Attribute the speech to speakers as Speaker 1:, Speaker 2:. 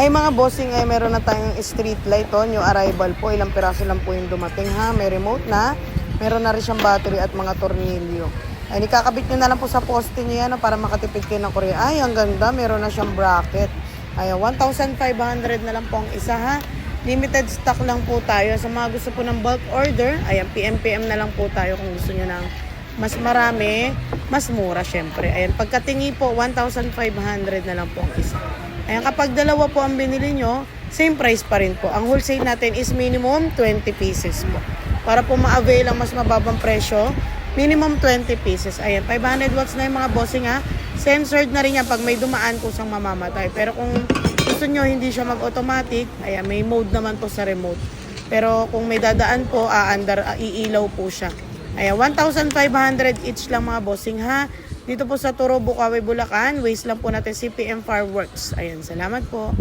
Speaker 1: Ay mga bossing, ay meron na tayong street light, new arrival po. Ilang piraso lang po yung dumating ha. May remote na, meron na rin siyang battery at mga tornilyo. Ay nikakabit nyo na lang po sa poste nyo yan para makatipid kayo ng kuryente. Ay ang ganda, meron na siyang bracket. Ay 1,500 na lang po ang isa ha. Limited stock lang po tayo. Sa mga gusto po ng bulk order, ayan, PM na lang po tayo kung gusto nyo ng mas marami, mas mura syempre. Ayan, pagkatingi po, 1,500 na lang po ang isa. Ayan, kapag dalawa po ang binili nyo, same price pa rin po. Ang wholesale natin is minimum 20 pieces po. Para po ma-avail ang mas mababang presyo, minimum 20 pieces. Ayan, 500 watts na yung mga bossing ha. Censored na rin yan pag may dumaan kusang mamamatay. Pero kung gusto nyo hindi siya mag-automatic, ayan, may mode naman po sa remote. Pero kung may dadaan po, iilaw po siya. Ayan, 1,500 each lang mga bossing ha. Dito po sa Turo, Bukawi, Bulacan. Waste lang po natin CPM Fireworks. Ayan, salamat po.